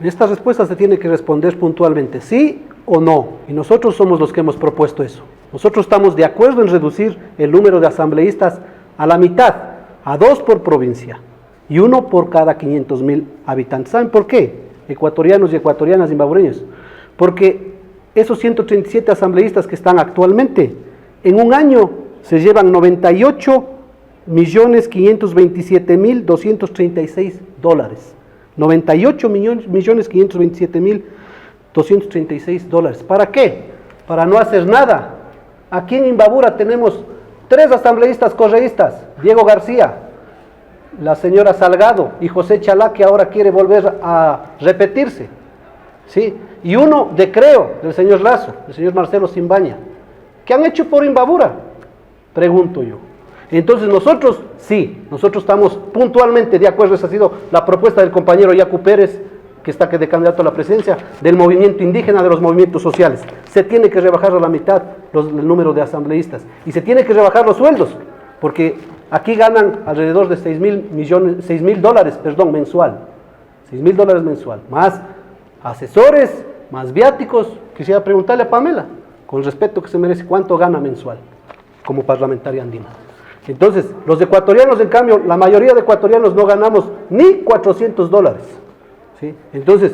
Esta respuesta se tiene que responder puntualmente, sí o no, y nosotros somos los que hemos propuesto eso. Nosotros estamos de acuerdo en reducir el número de asambleístas a la mitad, a 2 por provincia y 1 por cada 500.000 habitantes. ¿Saben por qué? Ecuatorianos y ecuatorianas imbabureños. Porque esos 137 asambleístas que están actualmente, en un año se llevan $98.527.236. $98.527.236. ¿Para qué? Para no hacer nada. Aquí en Imbabura tenemos 3 asambleístas correístas: Diego García, la señora Salgado y José Chalá, que ahora quiere volver a repetirse, ¿sí? Y 1 de Creo, del señor Lazo, del señor Marcelo Simbaña. ¿Qué han hecho por Imbabura? Pregunto yo. Entonces nosotros, sí, nosotros estamos puntualmente de acuerdo. Esa ha sido la propuesta del compañero Yacu Pérez, que está de candidato a la presidencia, del movimiento indígena, de los movimientos sociales. Se tiene que rebajar a la mitad el número de asambleístas y se tiene que rebajar los sueldos, porque aquí ganan alrededor de $6.000 mensual. $6.000 mensual, más asesores, más viáticos. Quisiera preguntarle a Pamela, con el respeto que se merece, ¿cuánto gana mensual como parlamentaria andina? Entonces, los ecuatorianos, en cambio, la mayoría de ecuatorianos no ganamos ni $400, ¿sí? Entonces,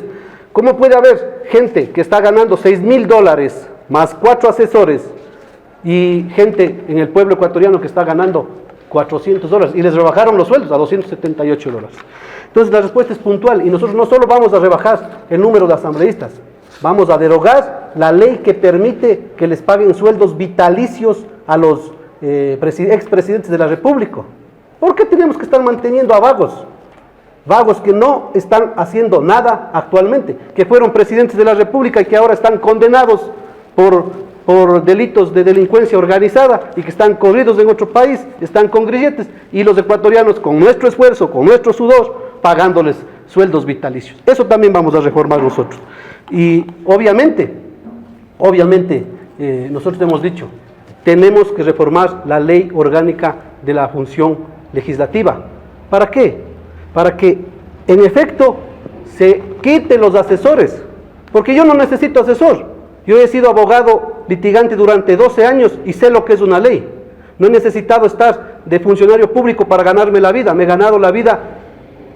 ¿cómo puede haber gente que está ganando $6.000 más 4 asesores y gente en el pueblo ecuatoriano que está ganando $400 y les rebajaron los sueldos a $278? Entonces la respuesta es puntual, y nosotros no solo vamos a rebajar el número de asambleístas, vamos a derogar la ley que permite que les paguen sueldos vitalicios a los expresidentes de la República. ¿Por qué tenemos que estar manteniendo a vagos? Vagos que no están haciendo nada actualmente, que fueron presidentes de la República y que ahora están condenados por delitos de delincuencia organizada y que están corridos en otro país, están con grilletes, y los ecuatorianos, con nuestro esfuerzo, con nuestro sudor, pagándoles sueldos vitalicios. Eso también vamos a reformar nosotros. Y obviamente, nosotros hemos dicho, tenemos que reformar la ley orgánica de la función legislativa. ¿Para qué? Para que en efecto se quiten los asesores, porque yo no necesito asesor. Yo he sido abogado litigante durante 12 años y sé lo que es una ley. No he necesitado estar de funcionario público para ganarme la vida. Me he ganado la vida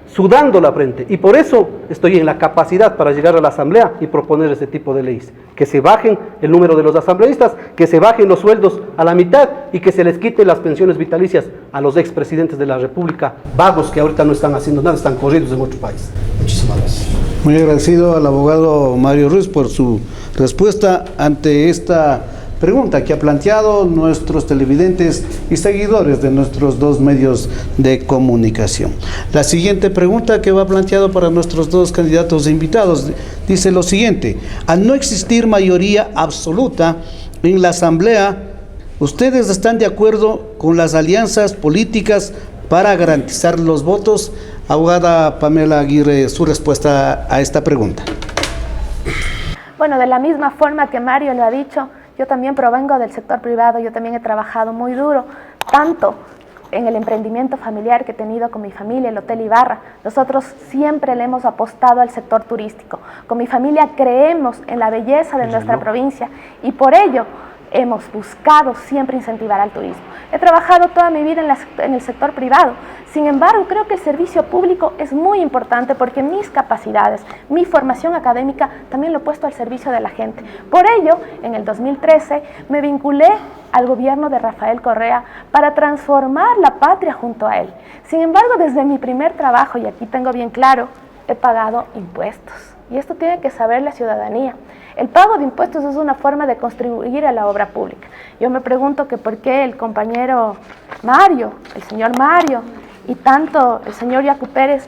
sudando la frente, y por eso estoy en la capacidad para llegar a la asamblea y proponer ese tipo de leyes, que se bajen el número de los asambleístas, que se bajen los sueldos a la mitad y que se les quiten las pensiones vitalicias a los expresidentes de la República, vagos que ahorita no están haciendo nada, están corridos en otro país. Muchísimas gracias. Muy agradecido al abogado Mario Ruiz por su respuesta ante esta pregunta que ha planteado nuestros televidentes y seguidores de nuestros dos medios de comunicación. La siguiente pregunta que va planteado para nuestros dos candidatos invitados dice lo siguiente: al no existir mayoría absoluta en la Asamblea, ¿ustedes están de acuerdo con las alianzas políticas para garantizar los votos? Abogada Pamela Aguirre, su respuesta a esta pregunta. Bueno, de la misma forma que Mario lo ha dicho, yo también provengo del sector privado, yo también he trabajado muy duro, tanto en el emprendimiento familiar que he tenido con mi familia, el Hotel Ibarra. Nosotros siempre le hemos apostado al sector turístico. Con mi familia creemos en la belleza de nuestra provincia y por ello hemos buscado siempre incentivar al turismo. He trabajado toda mi vida en el sector privado. Sin embargo, creo que el servicio público es muy importante porque mis capacidades, mi formación académica también lo he puesto al servicio de la gente. Por ello, en el 2013 me vinculé al gobierno de Rafael Correa para transformar la patria junto a él. Sin embargo, desde mi primer trabajo, y aquí tengo bien claro, he pagado impuestos. Y esto tiene que saber la ciudadanía. El pago de impuestos es una forma de contribuir a la obra pública. Yo me pregunto que por qué el compañero Mario, el señor Mario, y tanto el señor Yacu Pérez,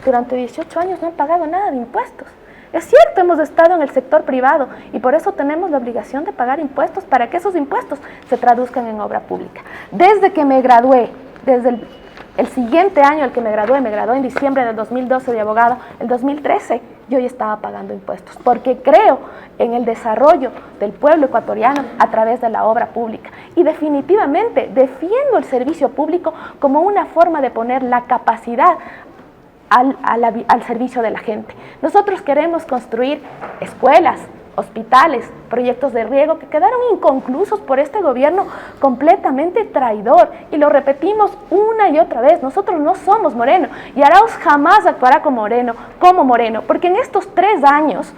durante 18 años no han pagado nada de impuestos. Es cierto, hemos estado en el sector privado y por eso tenemos la obligación de pagar impuestos para que esos impuestos se traduzcan en obra pública. Desde que me gradué, desde el siguiente año al que me gradué en diciembre del 2012 de abogado, el 2013 yo ya estaba pagando impuestos, porque creo en el desarrollo del pueblo ecuatoriano a través de la obra pública. Y definitivamente defiendo el servicio público como una forma de poner la capacidad al servicio de la gente. Nosotros queremos construir escuelas, hospitales, proyectos de riego que quedaron inconclusos por este gobierno completamente traidor. Y lo repetimos una y otra vez, nosotros no somos Moreno y Arauz jamás actuará como Moreno, porque en estos 3 años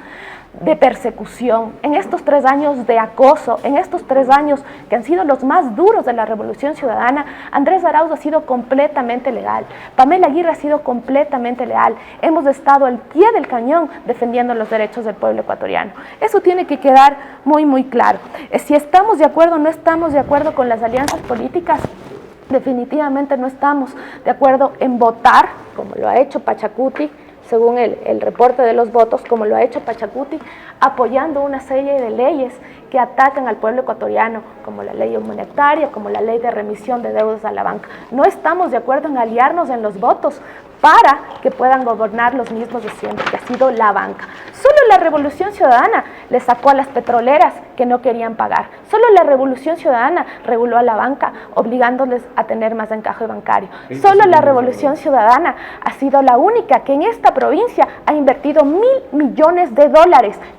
de persecución, en estos 3 años de acoso, en estos 3 años que han sido los más duros de la Revolución Ciudadana, Andrés Arauz ha sido completamente leal, Pamela Aguirre ha sido completamente leal. Hemos estado al pie del cañón defendiendo los derechos del pueblo ecuatoriano. Eso tiene que quedar muy claro. Si estamos de acuerdo o no estamos de acuerdo con las alianzas políticas, definitivamente no estamos de acuerdo en votar, como lo ha hecho Pachacuti, según el reporte de los votos, como lo ha hecho Pachacuti, apoyando una serie de leyes que atacan al pueblo ecuatoriano, como la ley monetaria, como la ley de remisión de deudas a la banca. No estamos de acuerdo en aliarnos en los votos para que puedan gobernar los mismos de siempre, que ha sido la banca. Solo la Revolución Ciudadana le sacó a las petroleras que no querían pagar. Solo la Revolución Ciudadana reguló a la banca, obligándoles a tener más encaje bancario. Solo la Revolución Ciudadana ha sido la única que en esta provincia ha invertido $1.000 millones,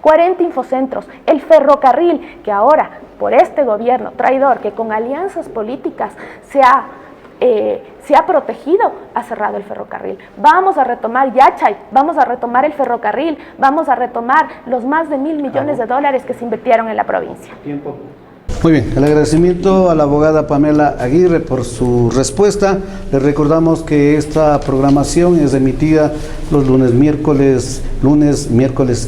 40 infocentros, el ferrocarril, que ahora, por este gobierno traidor, que con alianzas políticas se ha protegido, ha cerrado el ferrocarril. Vamos a retomar Yachay, vamos a retomar el ferrocarril, vamos a retomar los más de $1.000 millones que se invirtieron en la provincia. Tiempo. Muy bien, el agradecimiento a la abogada Pamela Aguirre por su respuesta. Les recordamos que esta programación es emitida los lunes, miércoles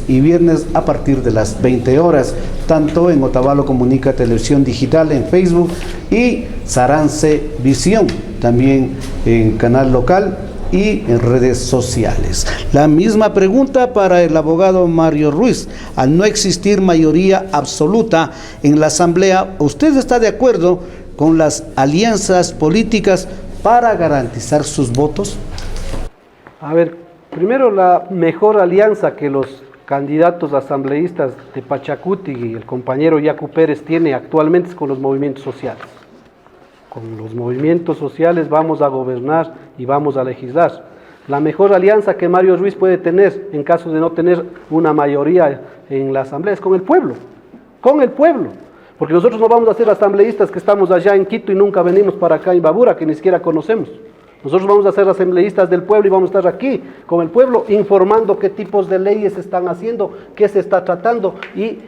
y viernes a partir de las 20 horas, tanto en Otavalo Comunica Televisión Digital en Facebook y Sarance Visión, también en canal local y en redes sociales. La misma pregunta para el abogado Mario Ruiz. Al no existir mayoría absoluta en la Asamblea, ¿usted está de acuerdo con las alianzas políticas para garantizar sus votos? A ver, primero, la mejor alianza que los candidatos asambleístas de Pachacuti y el compañero Yacu Pérez tiene actualmente es con los movimientos sociales. Con los movimientos sociales vamos a gobernar y vamos a legislar. La mejor alianza que Mario Ruiz puede tener en caso de no tener una mayoría en la asamblea es con el pueblo, porque nosotros no vamos a ser asambleístas que estamos allá en Quito y nunca venimos para acá en Babura, que ni siquiera conocemos. Nosotros vamos a ser asambleístas del pueblo y vamos a estar aquí con el pueblo informando qué tipos de leyes se están haciendo, qué se está tratando y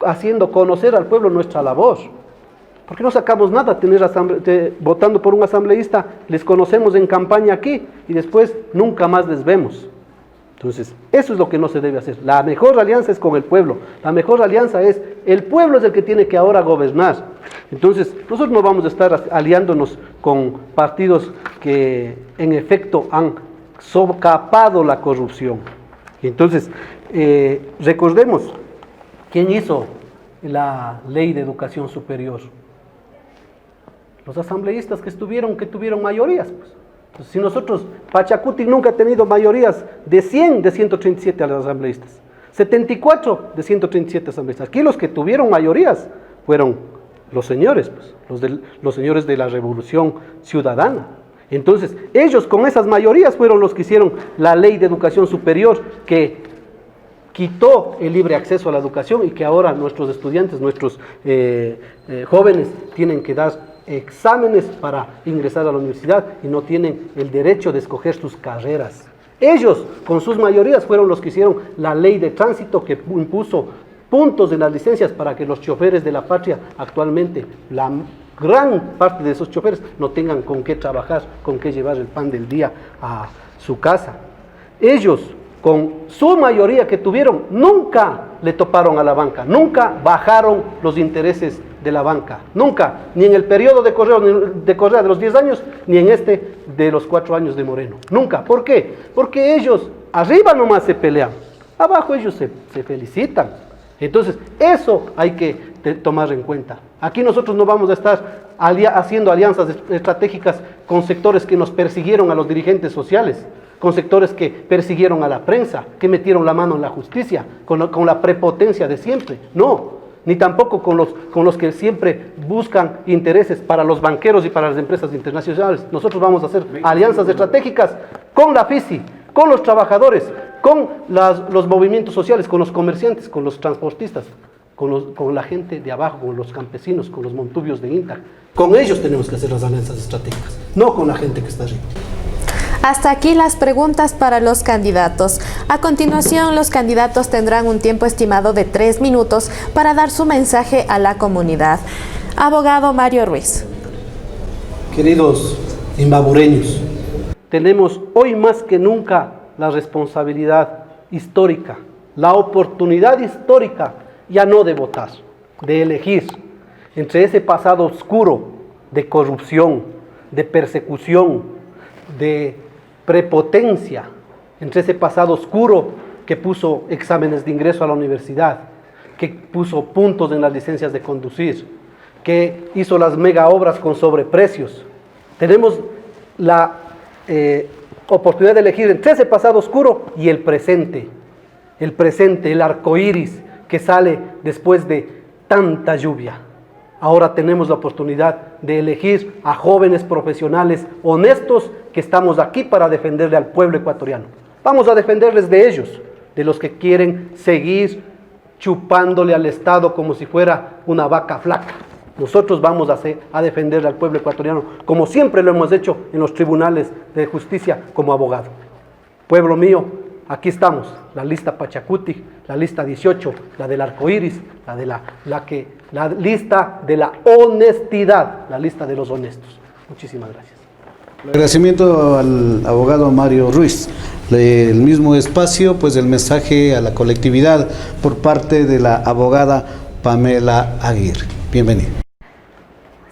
haciendo conocer al pueblo nuestra labor. Porque no sacamos nada votando por un asambleísta, les conocemos en campaña aquí y después nunca más les vemos. Entonces, eso es lo que no se debe hacer. La mejor alianza es con el pueblo. La mejor alianza es, el pueblo es el que tiene que ahora gobernar. Entonces, nosotros no vamos a estar aliándonos con partidos que en efecto han socapado la corrupción. Entonces, recordemos quién hizo la ley de educación superior. Los asambleístas que tuvieron mayorías, pues. Entonces, si nosotros, Pachacuti nunca ha tenido mayorías de 100 de 137 a los asambleístas, 74 de 137 asambleístas. Aquí los que tuvieron mayorías fueron los señores, pues, los señores de la Revolución Ciudadana. Entonces, ellos con esas mayorías fueron los que hicieron la ley de educación superior que quitó el libre acceso a la educación y que ahora nuestros estudiantes, nuestros jóvenes tienen que dar exámenes para ingresar a la universidad y no tienen el derecho de escoger sus carreras. Ellos, con sus mayorías, fueron los que hicieron la ley de tránsito que impuso puntos en las licencias para que los choferes de la patria actualmente, la gran parte de esos choferes, no tengan con qué trabajar, con qué llevar el pan del día a su casa. Ellos, con su mayoría que tuvieron, nunca le toparon a la banca, nunca bajaron los intereses de la banca, nunca, ni en el periodo de Correa de los 10 años, ni en este de los 4 años de Moreno, nunca. ¿Por qué? Porque ellos arriba nomás se pelean, abajo ellos se felicitan. Entonces, eso hay que tomar en cuenta. Aquí nosotros no vamos a estar haciendo alianzas estratégicas con sectores que nos persiguieron a los dirigentes sociales, con sectores que persiguieron a la prensa, que metieron la mano en la justicia, con la prepotencia de siempre. No, ni tampoco con los que siempre buscan intereses para los banqueros y para las empresas internacionales. Nosotros vamos a hacer alianzas estratégicas con la FICI, con los trabajadores, con los movimientos sociales, con los comerciantes, con los transportistas, con la gente de abajo, con los campesinos, con los montubios de INTA. Con ellos tenemos que hacer las alianzas estratégicas, no con la gente que está arriba. Hasta aquí las preguntas para los candidatos. A continuación, los candidatos tendrán un tiempo estimado de 3 minutos para dar su mensaje a la comunidad. Abogado Mario Ruiz. Queridos imbabureños, tenemos hoy más que nunca la responsabilidad histórica, la oportunidad histórica, ya no de votar, de elegir entre ese pasado oscuro de corrupción, de persecución, de prepotencia, entre ese pasado oscuro que puso exámenes de ingreso a la universidad, que puso puntos en las licencias de conducir, que hizo las mega obras con sobreprecios. Tenemos la oportunidad de elegir entre ese pasado oscuro y el presente, el arco iris que sale después de tanta lluvia. Ahora tenemos la oportunidad de elegir a jóvenes profesionales honestos que estamos aquí para defenderle al pueblo ecuatoriano. Vamos a defenderles de ellos, de los que quieren seguir chupándole al Estado como si fuera una vaca flaca. Nosotros vamos a defenderle al pueblo ecuatoriano, como siempre lo hemos hecho en los tribunales de justicia como abogado. Pueblo mío, aquí estamos, la lista Pachacuti, la lista 18, la del arco iris, la lista de la honestidad, la lista de los honestos. Muchísimas gracias. Agradecimiento al abogado Mario Ruiz. El mismo espacio, pues el mensaje a la colectividad por parte de la abogada Pamela Aguirre. Bienvenida.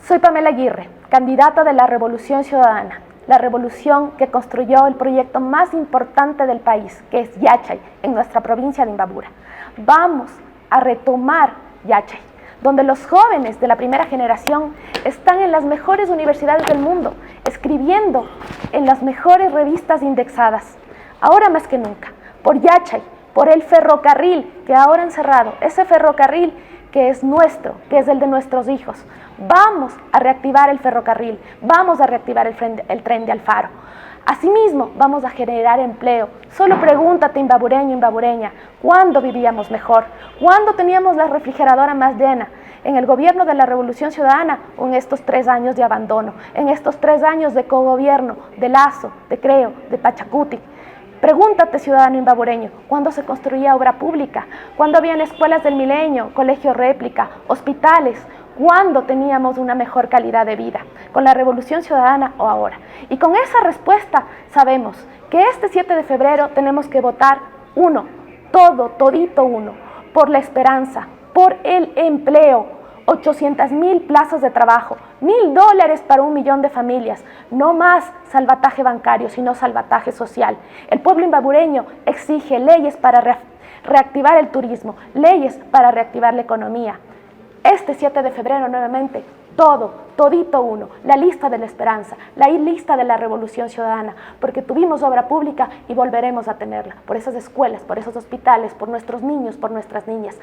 Soy Pamela Aguirre, candidata de la Revolución Ciudadana, la revolución que construyó el proyecto más importante del país, que es Yachay, en nuestra provincia de Imbabura. Vamos a retomar Yachay, donde los jóvenes de la primera generación están en las mejores universidades del mundo, escribiendo en las mejores revistas indexadas. Ahora más que nunca, por Yachay, por el ferrocarril que ahora han cerrado, ese ferrocarril que es nuestro, que es el de nuestros hijos. Vamos a reactivar el ferrocarril, vamos a reactivar el tren de Alfaro. Asimismo, vamos a generar empleo. Solo pregúntate, imbabureño, imbabureña, ¿cuándo vivíamos mejor? ¿Cuándo teníamos la refrigeradora más llena? ¿En el gobierno de la Revolución Ciudadana o en estos 3 años de abandono? ¿En estos 3 años de cogobierno, de Lazo, de Creo, de Pachacuti? Pregúntate, ciudadano imbabureño, ¿cuándo se construía obra pública? ¿Cuándo habían escuelas del milenio, colegio réplica, hospitales? ¿cuándo teníamos una mejor calidad de vida? ¿Con la Revolución Ciudadana o ahora? Y con esa respuesta sabemos que este 7 de febrero tenemos que votar uno, todito uno, por la esperanza, por el empleo, 800,000 plazas de trabajo, $1,000 para 1 millón de familias, no más salvataje bancario, sino salvataje social. El pueblo imbabureño exige leyes para reactivar el turismo, leyes para reactivar la economía. Este 7 de febrero nuevamente, todito uno, la lista de la esperanza, la lista de la Revolución Ciudadana, porque tuvimos obra pública y volveremos a tenerla, por esas escuelas, por esos hospitales, por nuestros niños, por nuestras niñas,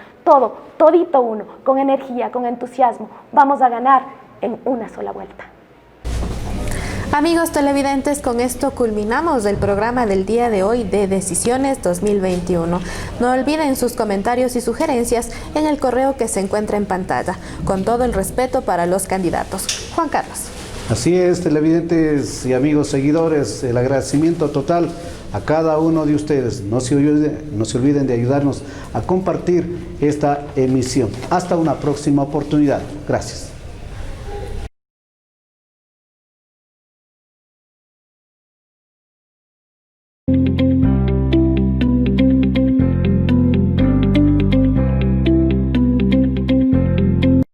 todito uno, con energía, con entusiasmo, vamos a ganar en una sola vuelta. Amigos televidentes, con esto culminamos el programa del día de hoy de Decisiones 2021. No olviden sus comentarios y sugerencias en el correo que se encuentra en pantalla, con todo el respeto para los candidatos. Juan Carlos. Así es, televidentes y amigos seguidores, el agradecimiento total a cada uno de ustedes. No se olviden de ayudarnos a compartir esta emisión. Hasta una próxima oportunidad. Gracias.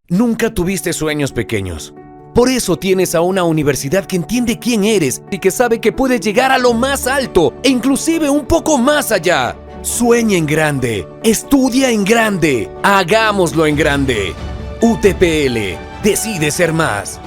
Nunca tuviste sueños pequeños. Por eso tienes a una universidad que entiende quién eres y que sabe que puedes llegar a lo más alto e inclusive un poco más allá. Sueña en grande, estudia en grande, hagámoslo en grande. UTPL, decide ser más.